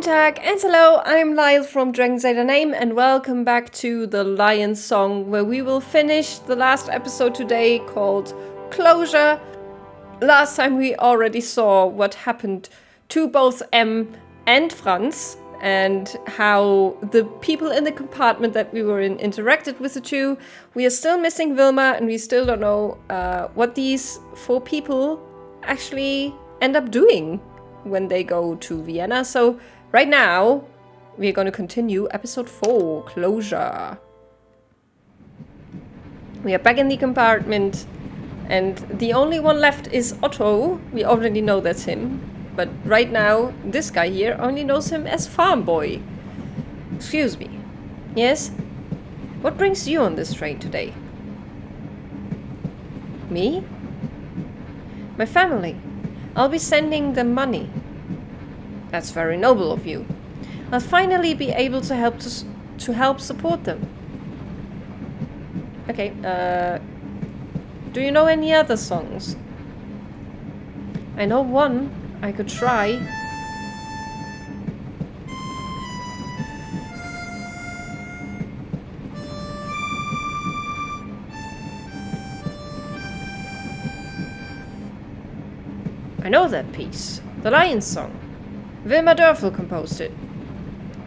Guten Tag and hello, I'm Lyle from DragonsAteOurName and welcome back to the Lion Song, where we will finish the last episode today called Closure. Last time we already saw what happened to both M and Franz and how the people in the compartment that we were in interacted with the two. We are still missing Wilma and we still don't know what these four people actually end up doing when they go to Vienna. So right now, we're going to continue episode 4, Closure. We are back in the compartment, and the only one left is Otto. We already know that's him. But right now, this guy here only knows him as Farm Boy. Excuse me. Yes? What brings you on this train today? Me? My family. I'll be sending them money. That's very noble of you. I'll finally be able to help support them. Okay, do you know any other songs? I know one. I could try. I know that piece. The Lion Song. Wilma Dörfel composed it.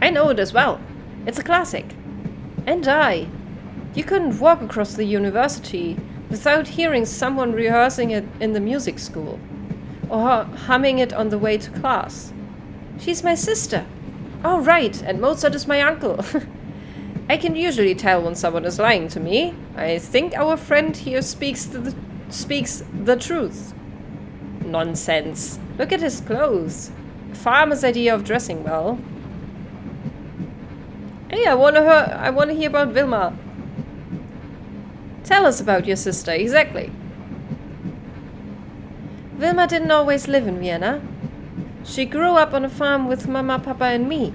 I know it as well. It's a classic. And I. You couldn't walk across the university without hearing someone rehearsing it in the music school. Or humming it on the way to class. She's my sister. Oh, right, and Mozart is my uncle. I can usually tell when someone is lying to me. I think our friend here speaks the truth. Nonsense. Look at his clothes. A farmer's idea of dressing well. Hey, I wanna hear about Wilma. Tell us about your sister, exactly. Wilma didn't always live in Vienna. She grew up on a farm with Mama, Papa and me.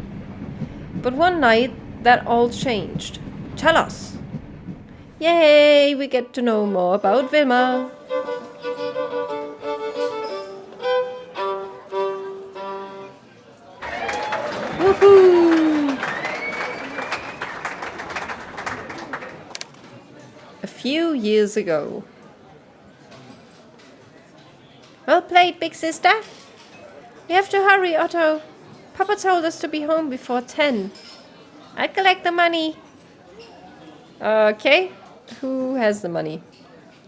But one night, that all changed. Tell us. Yay, we get to know more about Wilma. Woohoo! A few years ago. Well played, big sister. We have to hurry, Otto. Papa told us to be home before 10. I'll collect the money. Okay. Who has the money?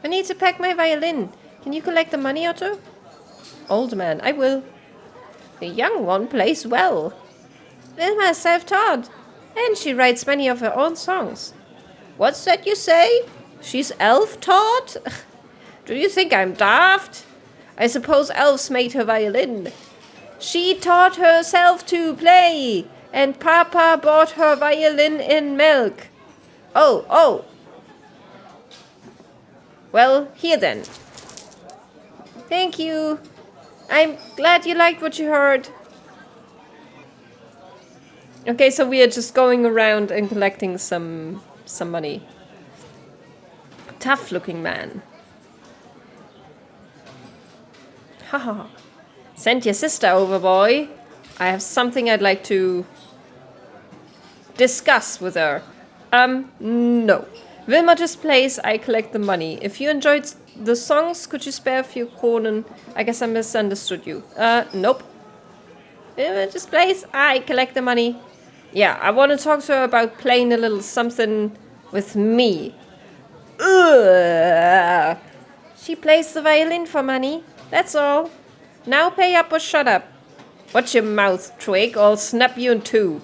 I need to pack my violin. Can you collect the money, Otto? Old man, I will. The young one plays well. Wilma is self-taught, and she writes many of her own songs. What's that you say? She's elf-taught? Do you think I'm daft? I suppose elves made her violin. She taught herself to play, and Papa bought her violin in milk. Oh. Well, here then. Thank you. I'm glad you liked what you heard. Okay, so we are just going around and collecting some money. Tough-looking man. Haha. Send your sister over, boy. I have something I'd like to discuss with her. No. Wilma just plays, I collect the money. If you enjoyed the songs, could you spare a few kronen? I guess I misunderstood you. Nope. Wilma just plays, I collect the money. Yeah, I want to talk to her about playing a little something with me. Ugh. She plays the violin for money. That's all. Now pay up or shut up. Watch your mouth, twig, or I'll snap you in two.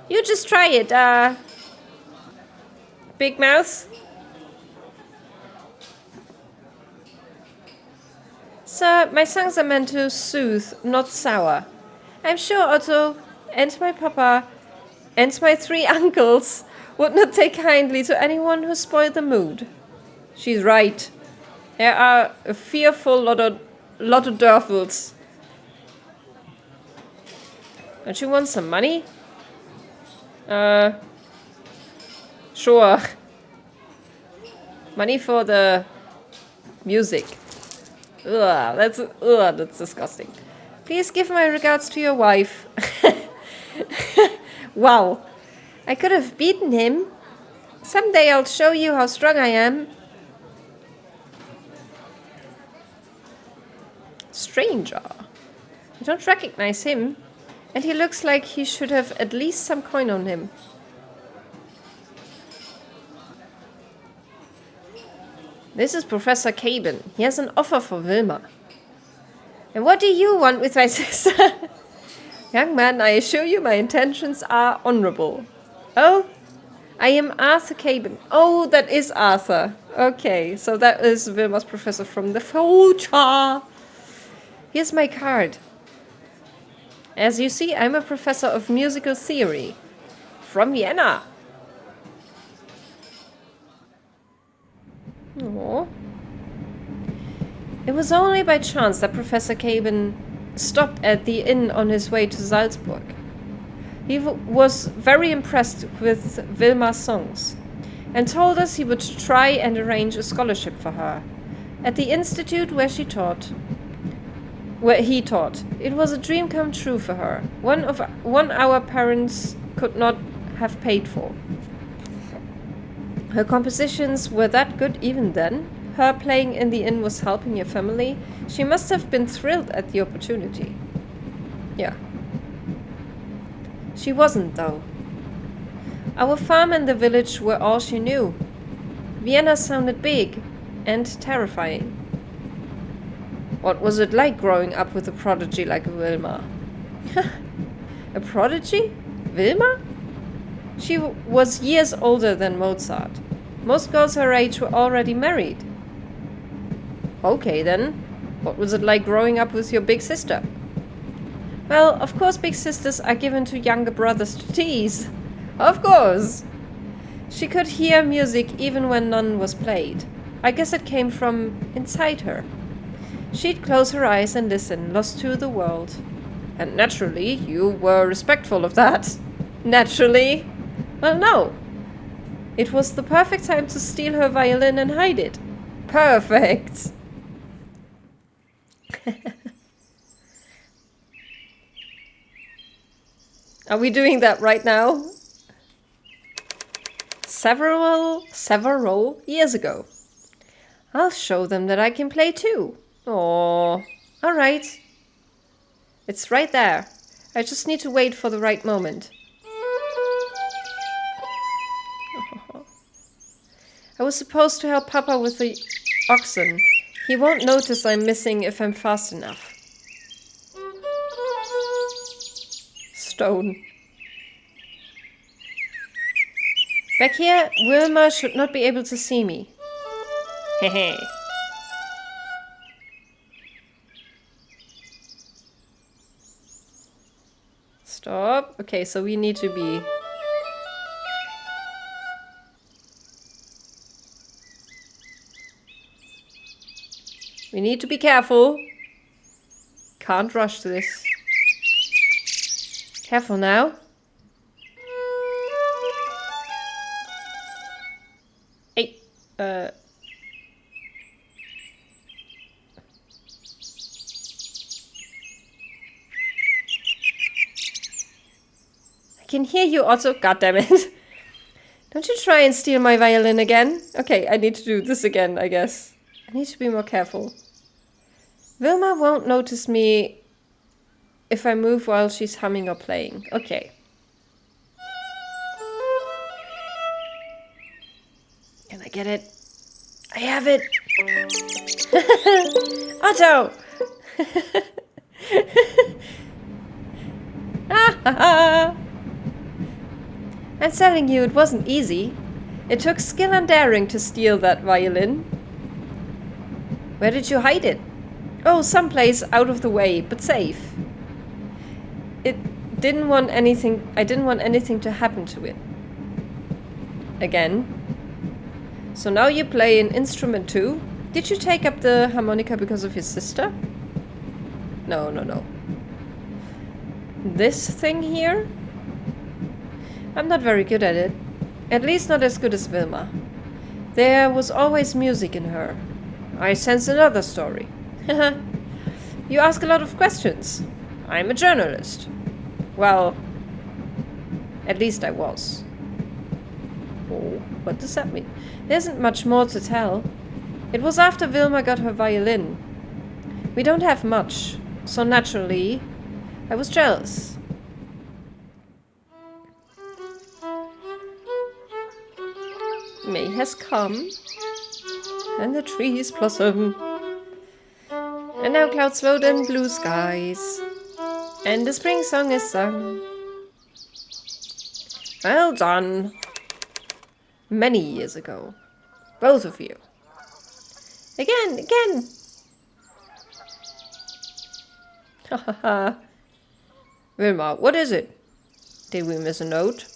You just try it, big mouth. Sir, my songs are meant to soothe, not sour. I'm sure Otto and my papa and my 3 uncles would not take kindly to anyone who spoiled the mood. She's right. There are a fearful lot of Dörfels. Don't you want some money? Sure. Money for the music. That's disgusting. Please give my regards to your wife. Wow. I could have beaten him. Someday I'll show you how strong I am. Stranger. I don't recognize him. And he looks like he should have at least some coin on him. This is Professor Caben. He has an offer for Wilma. And what do you want with my sister? Young man, I assure you my intentions are honorable. Oh, I am Arthur Caben. Oh, that is Arthur. Okay, so that is Wilma's professor from the future. Here's my card. As you see, I'm a professor of musical theory from Vienna. Aww. It was only by chance that Professor Caben stopped at the inn on his way to Salzburg. He was very impressed with Wilma's songs and told us he would try and arrange a scholarship for her at the institute where he taught. It was a dream come true for her, one our parents could not have paid for. Her compositions were that good even then. Her playing in the inn was helping your family. She must have been thrilled at the opportunity. Yeah. She wasn't, though. Our farm and the village were all she knew. Vienna sounded big and terrifying. What was it like growing up with a prodigy like Wilma? A prodigy? Wilma? She was years older than Mozart. Most girls her age were already married. Okay then, what was it like growing up with your big sister? Well, of course big sisters are given to younger brothers to tease. Of course! She could hear music even when none was played. I guess it came from inside her. She'd close her eyes and listen, lost to the world. And naturally, you were respectful of that. Naturally. Well, no. It was the perfect time to steal her violin and hide it. Perfect. Are we doing that right now? Several years ago. I'll show them that I can play too. Oh, all right. It's right there. I just need to wait for the right moment. I was supposed to help Papa with the oxen. He won't notice I'm missing if I'm fast enough. Stone. Back here, Wilma should not be able to see me. Hehe. Stop. Okay, so we need to be... We need to be careful. Can't rush this. Careful now. Hey, I can hear you, Otto. God damn it. Don't you try and steal my violin again? Okay, I need to do this again, I guess. I need to be more careful. Wilma won't notice me if I move while she's humming or playing. Okay. Can I get it? I have it! Otto! I'm telling you, it wasn't easy. It took skill and daring to steal that violin. Where did you hide it? Oh, someplace out of the way, but safe. I didn't want anything to happen to it. Again. So now you play an instrument too? Did you take up the harmonica because of his sister? No. This thing here? I'm not very good at it. At least not as good as Wilma. There was always music in her. I sense another story. You ask a lot of questions. I'm a journalist. Well, At least I was. Oh, what does that mean? There isn't much more to tell. It was after Vilma got her violin. We don't have much, so naturally, I was jealous. May has come, and the trees blossom. And now clouds float in blue skies, and the spring song is sung. Well done. Many years ago. Both of you. Again. Ha ha ha. Vilma, what is it? Did we miss a note?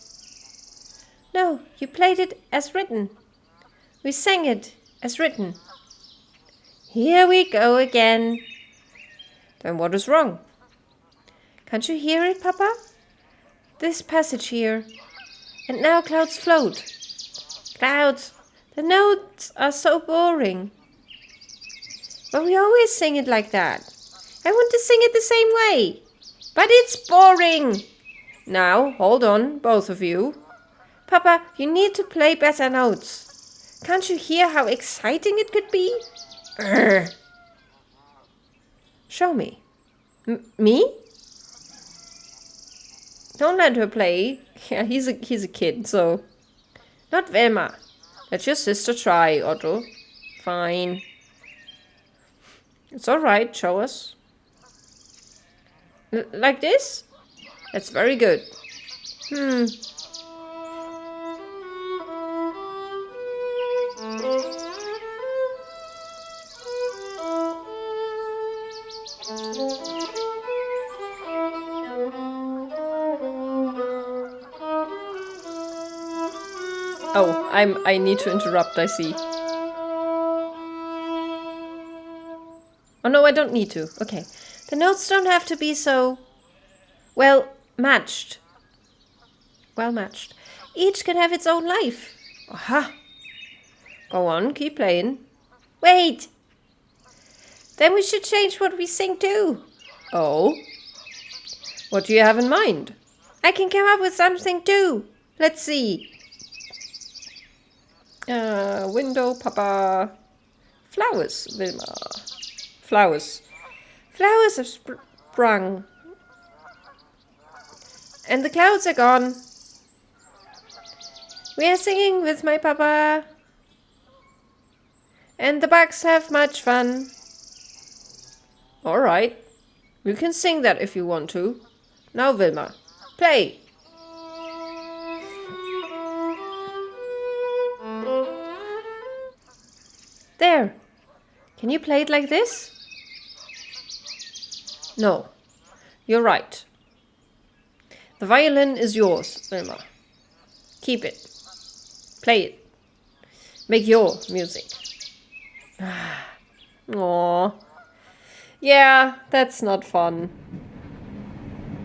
No, you played it as written. We sang it as written. Here we go again. Then what is wrong? Can't you hear it, Papa? This passage here. And now clouds float. Clouds. The notes are so boring. But we always sing it like that. I want to sing it the same way. But it's boring. Now, hold on, both of you. Papa, you need to play better notes. Can't you hear how exciting it could be? Urgh. Show me. Me? Don't let her play. Yeah, he's a kid, so... Not Velma. Let your sister try, Otto. Fine. It's alright, show us. Like this? That's very good. Oh, I need to interrupt, I see. Oh no, I don't need to. Okay. The notes don't have to be so... well, matched. Well matched. Each can have its own life. Aha. Go on, keep playing. Wait! Then we should change what we sing too. Oh? What do you have in mind? I can come up with something too. Let's see. Window, Papa. Flowers, Vilma. Flowers. Flowers have sprung. And the clouds are gone. We are singing with my Papa. And the bugs have much fun. Alright. You can sing that if you want to. Now, Vilma, play. There. Can you play it like this? No. You're right. The violin is yours, Vilma. Keep it. Play it. Make your music. Aww. Yeah, that's not fun.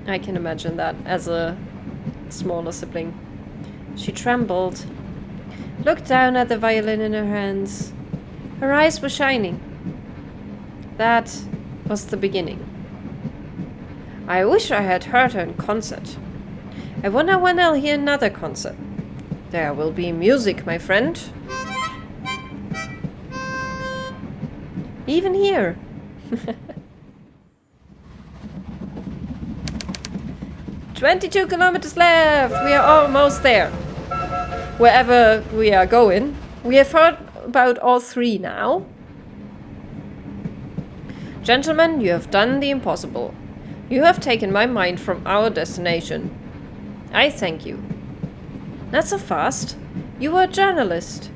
I can imagine that as a smaller sibling. She trembled, looked down at the violin in her hands. Her eyes were shining. That was the beginning. I wish I had heard her in concert. I wonder when I'll hear another concert. There will be music, my friend. Even here. 22 kilometers left. We are almost there. Wherever we are going. We have heard about all three now. Gentlemen, you have done the impossible. You have taken my mind from our destination. I thank you. Not so fast. You are a journalist.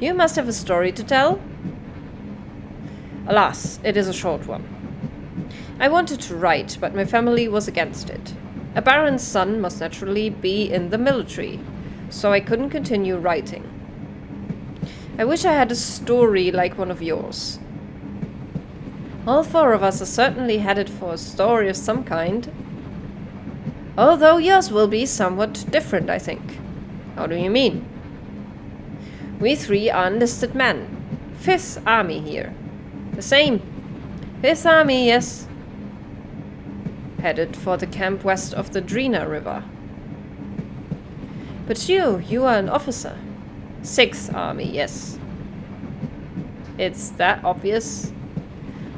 You must have a story to tell. Alas, it is a short one. I wanted to write, but my family was against it. A baron's son must naturally be in the military, so I couldn't continue writing. I wish I had a story like one of yours. All four of us are certainly headed for a story of some kind. Although yours will be somewhat different, I think. How do you mean? We three are enlisted men. 5th Army here. The same. 5th Army, yes. Headed for the camp west of the Drina River. But you are an officer. 6th Army, yes. It's that obvious.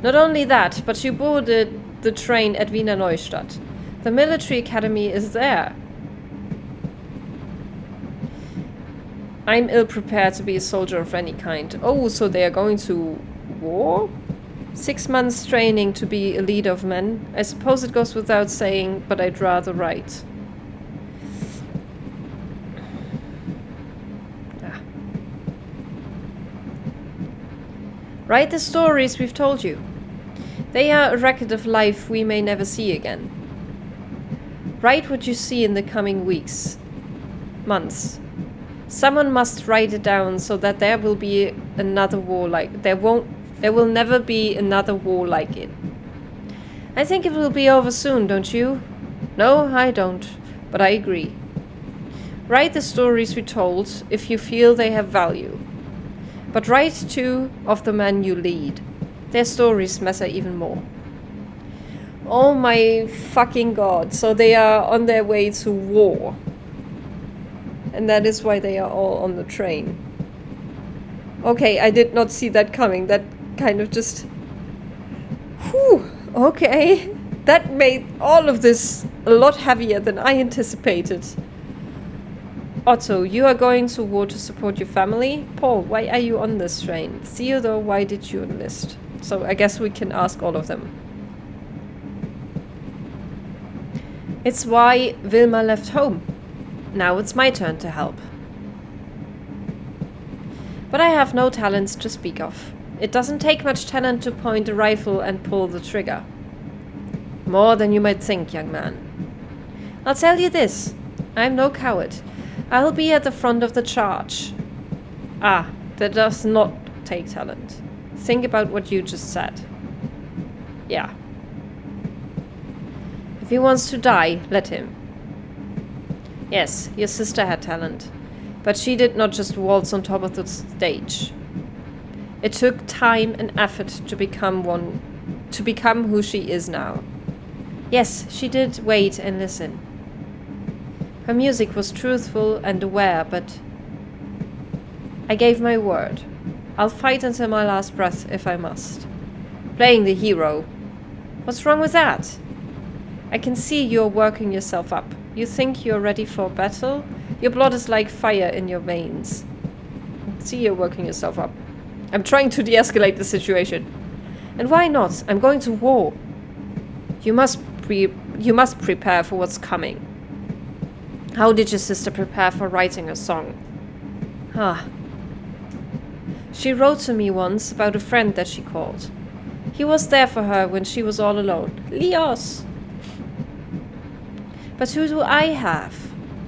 Not only that, but you boarded the train at Wiener Neustadt. The military academy is there. I'm ill-prepared to be a soldier of any kind. Oh, so they are going to war? 6 months training to be a leader of men. I suppose it goes without saying, but I'd rather write. Write the stories we've told you. They are a record of life we may never see again. Write what you see in the coming weeks, months. Someone must write it down so that there will be another war like there will never be another war like it. I think it will be over soon, don't you? No, I don't, but I agree. Write the stories we told if you feel they have value. But write too of the men you lead. Their stories matter even more. Oh my fucking god. So they are on their way to war. And that is why they are all on the train. Okay, I did not see that coming. That kind of just... Whew, okay. That made all of this a lot heavier than I anticipated. Otto, you are going to war to support your family? Paul, why are you on this train? Theodore, why did you enlist? So I guess we can ask all of them. It's why Wilma left home. Now it's my turn to help. But I have no talents to speak of. It doesn't take much talent to point a rifle and pull the trigger. More than you might think, young man. I'll tell you this. I'm no coward. I'll be at the front of the charge. Ah, that does not take talent. Think about what you just said. Yeah. If he wants to die, let him. Yes, your sister had talent, but she did not just waltz on top of the stage. It took time and effort to become who she is now. Yes, she did wait and listen. Her music was truthful and aware, but I gave my word. I'll fight until my last breath if I must. Playing the hero. What's wrong with that? I can see you're working yourself up. You think you're ready for battle? Your blood is like fire in your veins. See, you're working yourself up. I'm trying to de-escalate the situation. And why not? I'm going to war. You must prepare for what's coming. How did your sister prepare for writing a song? She wrote to me once about a friend that she called. He was there for her when she was all alone. Leos! But who do I have?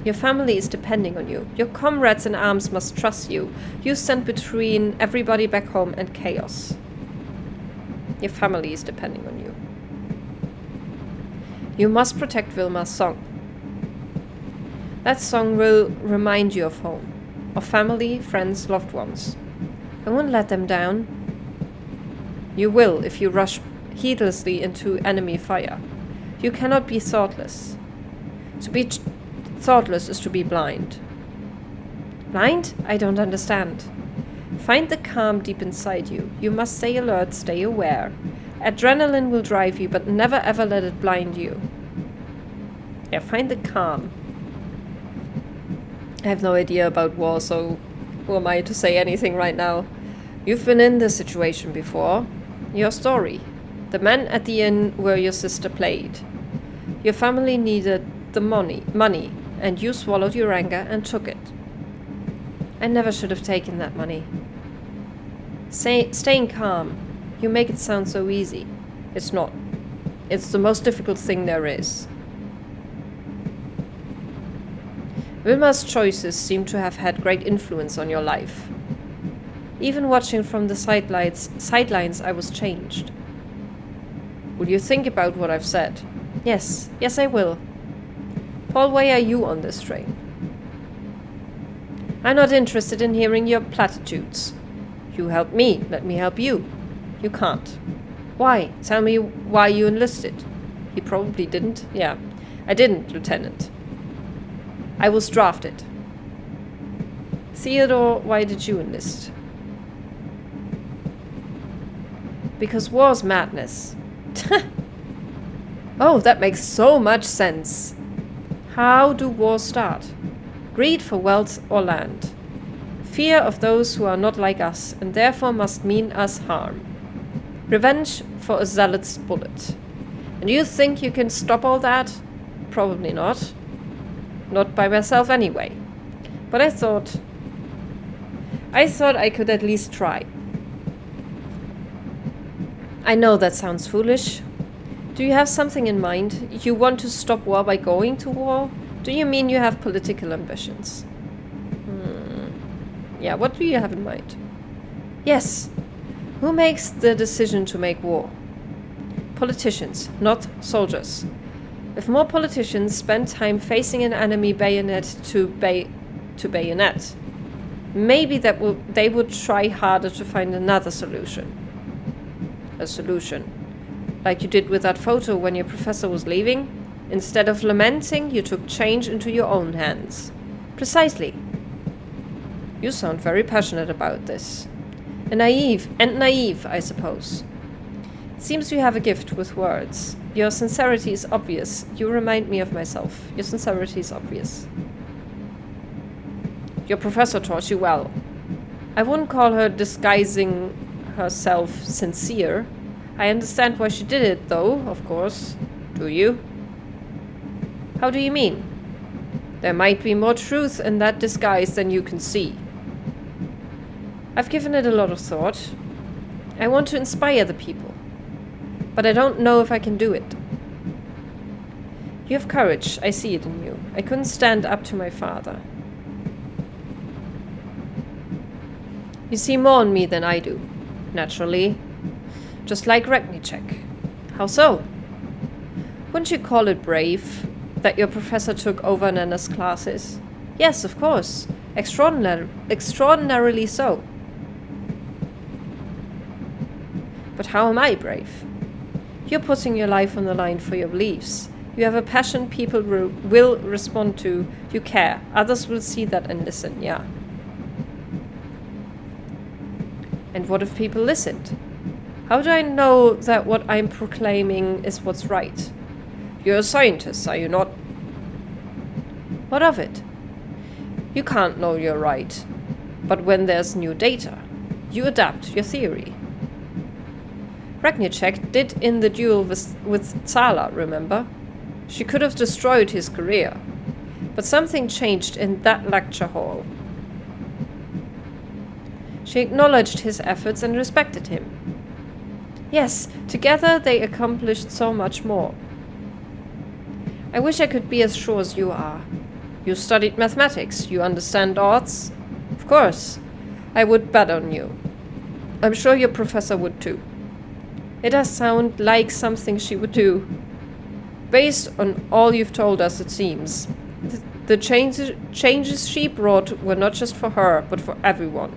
Your family is depending on you. Your comrades in arms must trust you. You stand between everybody back home and chaos. Your family is depending on you. You must protect Wilma's song. That song will remind you of home, of family, friends, loved ones. I won't let them down. You will if you rush heedlessly into enemy fire. You cannot be thoughtless. To be thoughtless is to be blind. Blind? I don't understand. Find the calm deep inside you. You must stay alert, stay aware. Adrenaline will drive you, but never ever let it blind you. Yeah, find the calm. I have no idea about war, so who am I to say anything right now? You've been in this situation before. Your story. The men at the inn where your sister played. Your family needed the money, and you swallowed your anger and took it. I never should have taken that money. Staying calm. You make it sound so easy. It's not. It's the most difficult thing there is. Wilma's choices seem to have had great influence on your life. Even watching from the sidelines, I was changed. Will you think about what I've said? Yes, I will. Paul, why are you on this train? I'm not interested in hearing your platitudes. You help me, let me help you. You can't. Why? Tell me why you enlisted. He probably didn't. Yeah, I didn't, Lieutenant. I was drafted. Theodore, why did you enlist? Because war's madness. Oh, that makes so much sense. How do wars start? Greed for wealth or land. Fear of those who are not like us and therefore must mean us harm. Revenge for a zealot's bullet. And you think you can stop all that? Probably not. Not by myself anyway. But I thought I could at least try. I know that sounds foolish. Do you have something in mind? You want to stop war by going to war? Do you mean you have political ambitions? Yeah, what do you have in mind? Yes. Who makes the decision to make war? Politicians, not soldiers. If more politicians spend time facing an enemy bayonet to bayonet, maybe they would try harder to find another solution. A solution. Like you did with that photo when your professor was leaving. Instead of lamenting, you took change into your own hands. Precisely. You sound very passionate about this. And naive, I suppose. It seems you have a gift with words. Your sincerity is obvious. You remind me of myself. Your sincerity is obvious. Your professor taught you well. I wouldn't call her disguising herself sincere. I understand why she did it, though, of course. Do you? How do you mean? There might be more truth in that disguise than you can see. I've given it a lot of thought. I want to inspire the people. But I don't know if I can do it. You have courage. I see it in you. I couldn't stand up to my father. You see more in me than I do. Naturally. Just like Ragnicek. How so? Wouldn't you call it brave that your professor took over Nana's classes? Yes, of course. Extraordinarily so. But how am I brave? You're putting your life on the line for your beliefs. You have a passion people will respond to. You care. Others will see that and listen, yeah. And what if people listened? How do I know that what I'm proclaiming is what's right? You're a scientist, are you not? What of it? You can't know you're right. But when there's new data, you adapt your theory. Ragnicek did in the duel with Zala, remember? She could have destroyed his career. But something changed in that lecture hall. She acknowledged his efforts and respected him. Yes, together they accomplished so much more. I wish I could be as sure as you are. You studied mathematics, you understand odds? Of course, I would bet on you. I'm sure your professor would too. It does sound like something she would do. Based on all you've told us, it seems. The changes she brought were not just for her, but for everyone.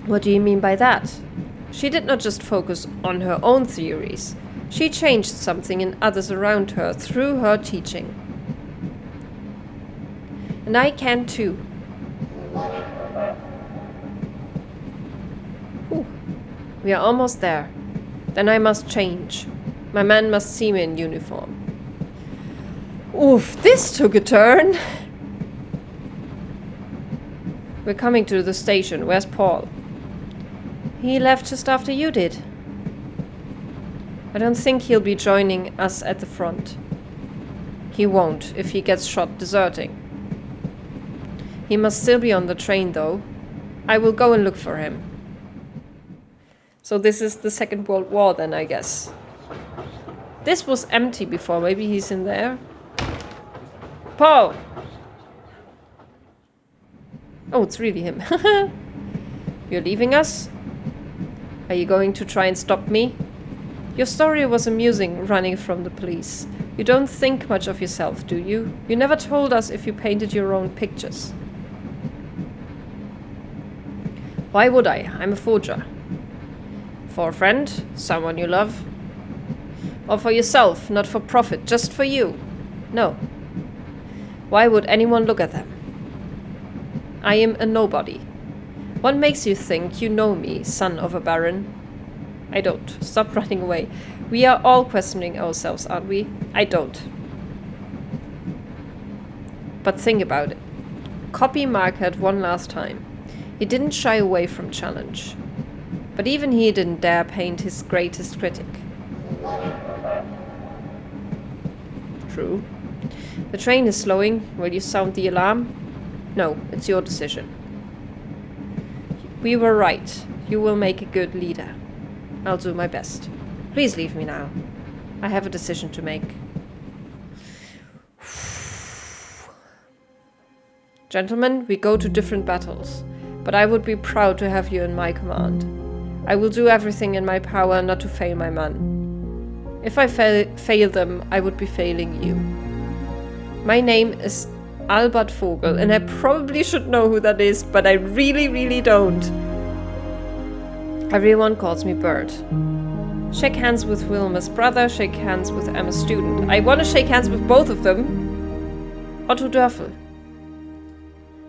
What do you mean by that? She did not just focus on her own theories. She changed something in others around her through her teaching. And I can too. Whew. We are almost there. Then I must change. My man must see me in uniform. Oof, this took a turn. We're coming to the station. Where's Paul? He left just after you did. I don't think he'll be joining us at the front. He won't if he gets shot deserting. He must still be on the train, though. I will go and look for him. So this is the Second World War then, I guess. This was empty before. Maybe he's in there. Paul! Oh, it's really him. You're leaving us? Are you going to try and stop me? Your story was amusing, running from the police. You don't think much of yourself, do you? You never told us if you painted your own pictures. Why would I? I'm a forger. For a friend? Someone you love? Or for yourself, not for profit, just for you? No. Why would anyone look at them? I am a nobody. What makes you think you know me, son of a baron? I don't. Stop running away. We are all questioning ourselves, aren't we? I don't. But think about it. Copy Marquette one last time. He didn't shy away from challenge. But even he didn't dare paint his greatest critic. True. The train is slowing. Will you sound the alarm? No, it's your decision. We were right. You will make a good leader. I'll do my best. Please leave me now. I have a decision to make. Gentlemen, we go to different battles, but I would be proud to have you in my command. I will do everything in my power not to fail my men. If I fail them, I would be failing you. My name is Albert Vogel, and I probably should know who that is, but I really, really don't. Everyone calls me Bird. Shake hands with Wilma's brother, shake hands with Emma's student. I want to shake hands with both of them. Otto Dörfel.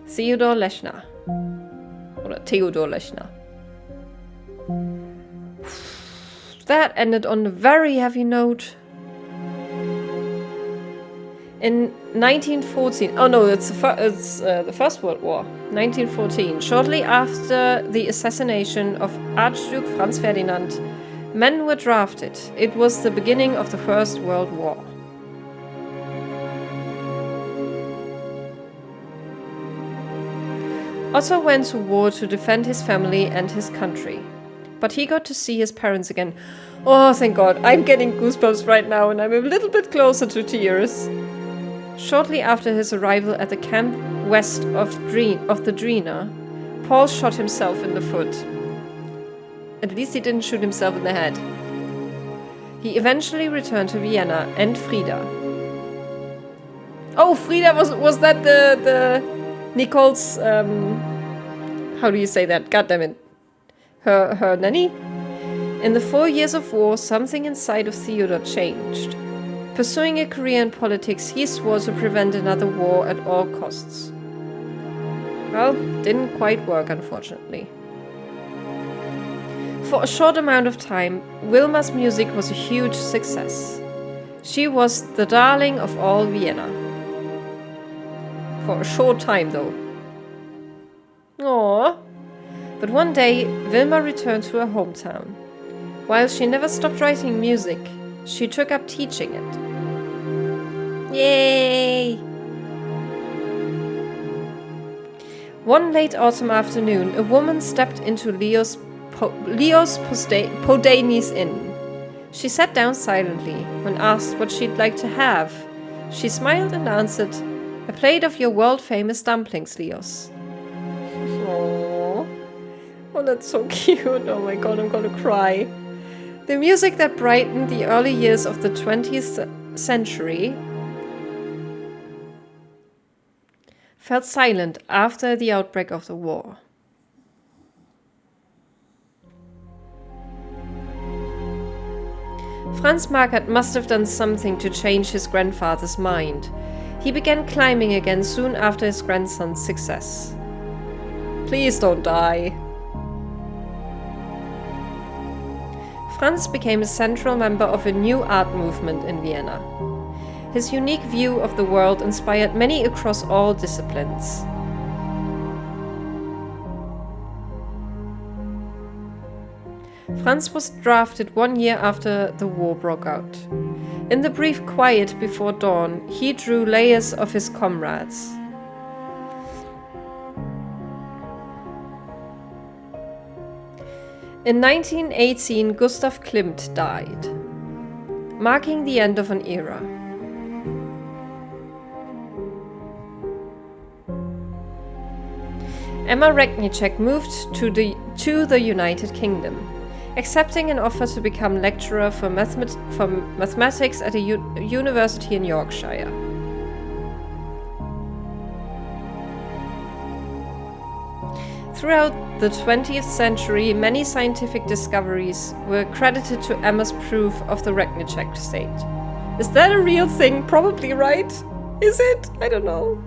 Theodor Lechner. Oder Theodor Lechner. That ended on a very heavy note. In 1914, oh no, it's the First World War, 1914. Shortly after the assassination of Archduke Franz Ferdinand, men were drafted. It was the beginning of the First World War. Otto went to war to defend his family and his country. But he got to see his parents again. Oh, thank God, I'm getting goosebumps right now and I'm a little bit closer to tears. Shortly after his arrival at the camp west of the Drina, Paul shot himself in the foot. At least he didn't shoot himself in the head. He eventually returned to Vienna and Frida. Oh, Frida, was that the Nicole's, how do you say that? God damn it. Her nanny? In the 4 years of war, something inside of Theodor changed. Pursuing a career in politics, he swore to prevent another war at all costs. Well, didn't quite work, unfortunately. For a short amount of time, Wilma's music was a huge success. She was the darling of all Vienna. For a short time, though. Aww. But one day, Wilma returned to her hometown. While she never stopped writing music, she took up teaching it. Yay! One late autumn afternoon, a woman stepped into Leo's Podani's inn. She sat down silently. When asked what she'd like to have, she smiled and answered, "A plate of your world-famous dumplings, Leos." Aww. Oh, that's so cute. Oh my God, I'm gonna cry. The music that brightened the early years of the 20th century fell silent after the outbreak of the war. Franz Marquardt must have done something to change his grandfather's mind. He began climbing again soon after his grandson's success. Please don't die. Franz became a central member of a new art movement in Vienna. His unique view of the world inspired many across all disciplines. Franz was drafted 1 year after the war broke out. In the brief quiet before dawn, he drew layers of his comrades. In 1918, Gustav Klimt died, marking the end of an era. Emma Regnicek moved to the United Kingdom, accepting an offer to become lecturer for mathematics at a university in Yorkshire. Throughout the 20th century, many scientific discoveries were credited to Emma's proof of the Regnicek state. Is that a real thing? Probably, right? Is it? I don't know.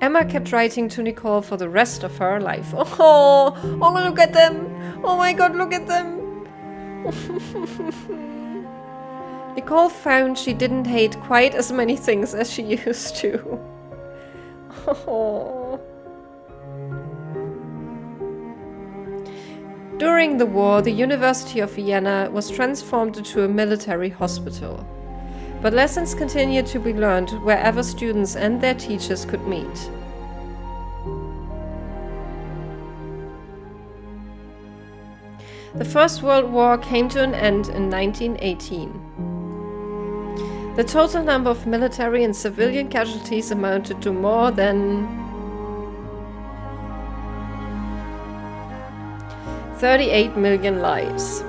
Emma kept writing to Nicole for the rest of her life. Oh, look at them. Oh my god, look at them. Nicole found she didn't hate quite as many things as she used to. Oh. During the war, the University of Vienna was transformed into a military hospital. But lessons continued to be learned wherever students and their teachers could meet. The First World War came to an end in 1918. The total number of military and civilian casualties amounted to more than 38 million lives.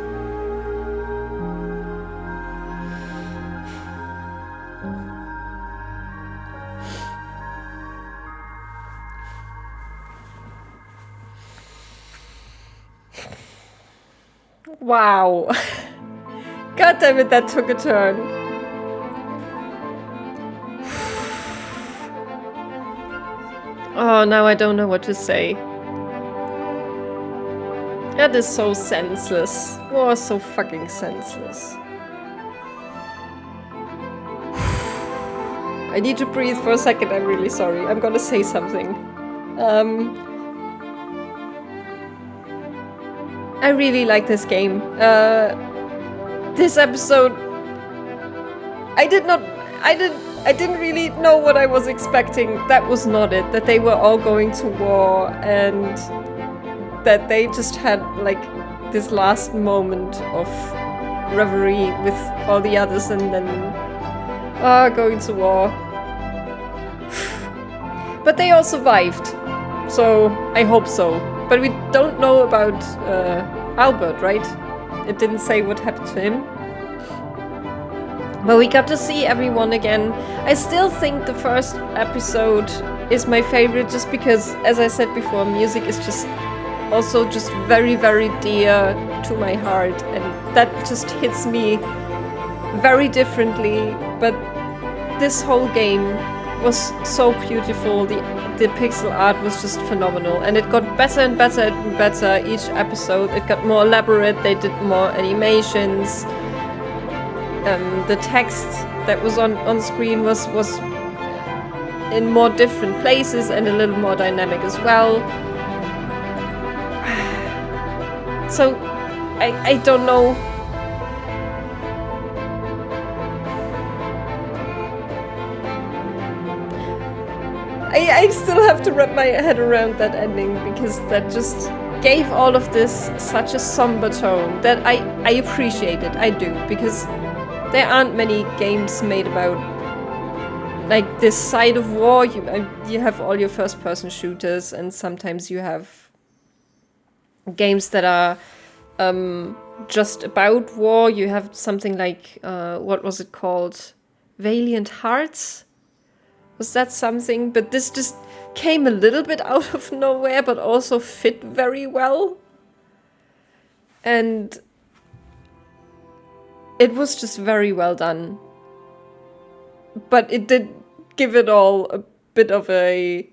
Wow. God damn it, that took a turn. Oh, now I don't know what to say. That is so senseless. Oh, so fucking senseless. I need to breathe for a second, I'm really sorry. I'm gonna say something. I really like this game. This episode... I didn't really know what I was expecting. That was not it. That they were all going to war and that they just had like this last moment of reverie with all the others and then going to war. But they all survived, so I hope so. But we don't know about Albert, right? It didn't say what happened to him. But we got to see everyone again. I still think the first episode is my favorite just because, as I said before, music is just also just very, very dear to my heart. And that just hits me very differently. But this whole game was so beautiful. The pixel art was just phenomenal. And it got better and better and better each episode. It got more elaborate. They did more animations. The text that was on screen was in more different places and a little more dynamic as well. So, I don't know. I still have to wrap my head around that ending because that just gave all of this such a somber tone that I appreciate it. I do, because there aren't many games made about like this side of war. You have all your first-person shooters, and sometimes you have games that are just about war. You have something like what was it called? Valiant Hearts? Was that something? But this just came a little bit out of nowhere, but also fit very well. And it was just very well done. But it did give it all a bit of a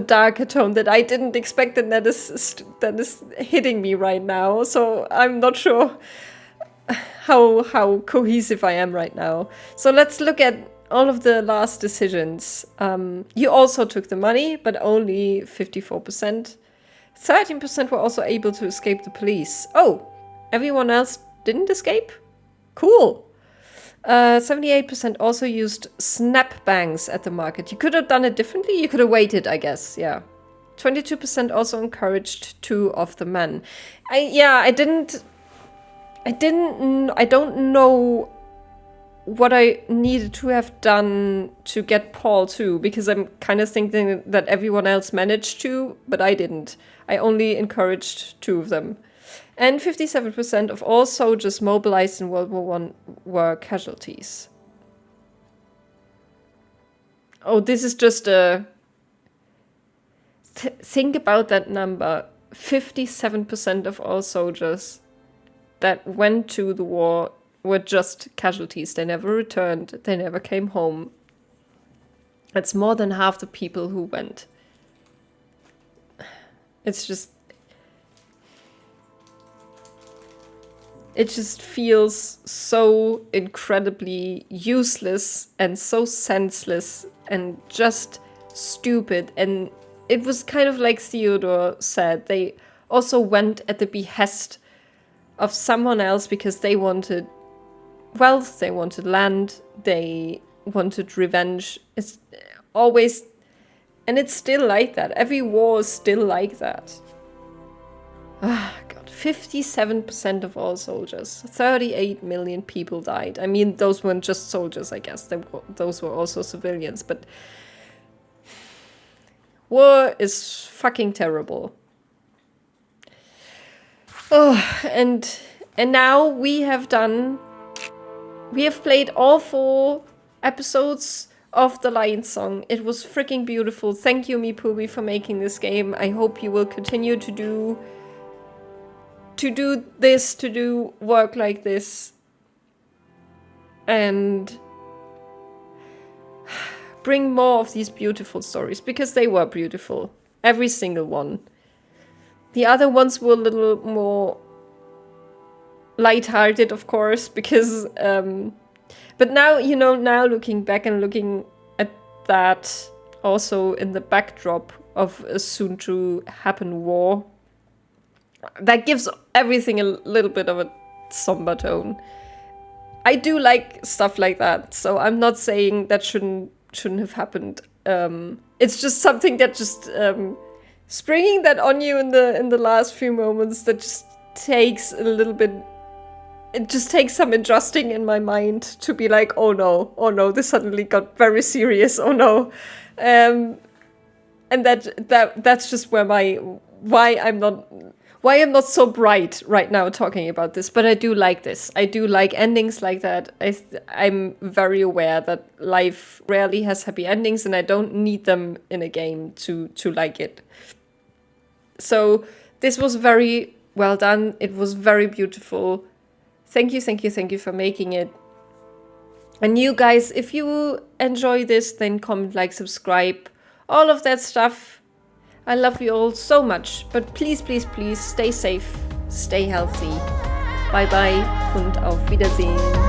darker tone that I didn't expect, and that is hitting me right now. So I'm not sure how cohesive I am right now. So let's look at all of the last decisions. You also took the money, but only 54%. 13% were also able to escape the police. Oh, everyone else didn't escape? Cool. 78% also used snap bangs at the market. You could have done it differently. You could have waited, I guess. Yeah. 22% also encouraged 2 of the men. I don't know what I needed to have done to get Paul too, because I'm kind of thinking that everyone else managed to, but I didn't. I only encouraged 2 of them. And 57% of all soldiers mobilized in World War I were casualties. Oh, this is just a... think about that number. 57% of all soldiers that went to the war were just casualties. They never returned. They never came home. That's more than half the people who went. It's just... It just feels so incredibly useless and so senseless and just stupid. And it was kind of like Theodore said, they also went at the behest of someone else because they wanted wealth, they wanted land, they wanted revenge. It's always, and it's still like that. Every war is still like that. Ah, God. 57% of all soldiers. 38 million people died. I mean, those weren't just soldiers, I guess. Those were also civilians, but war is fucking terrible. Oh, and now we have played all 4 episodes of the Lion Song. It was freaking beautiful. Thank you, Mipubi, for making this game. I hope you will continue to do work like this, and bring more of these beautiful stories, because they were beautiful. Every single one. The other ones were a little more lighthearted, of course, because but now, you know, now looking back and looking at that also in the backdrop of a soon to happen war, that gives everything a little bit of a somber tone. I do like stuff like that, so I'm not saying that shouldn't have happened. It's just something that just springing that on you in the last few moments, that just takes a little bit. It just takes some adjusting in my mind to be like, oh no, this suddenly got very serious. Oh no, and that's just why I'm not so bright right now talking about this. But I do like this. I do like endings like that. I'm very aware that life rarely has happy endings, and I don't need them in a game to like it. So this was very well done. It was very beautiful. Thank you for making it. And you guys, if you enjoy this, then comment, like, subscribe, all of that stuff. I love you all so much, but please, please, please stay safe, stay healthy. Bye bye und auf Wiedersehen.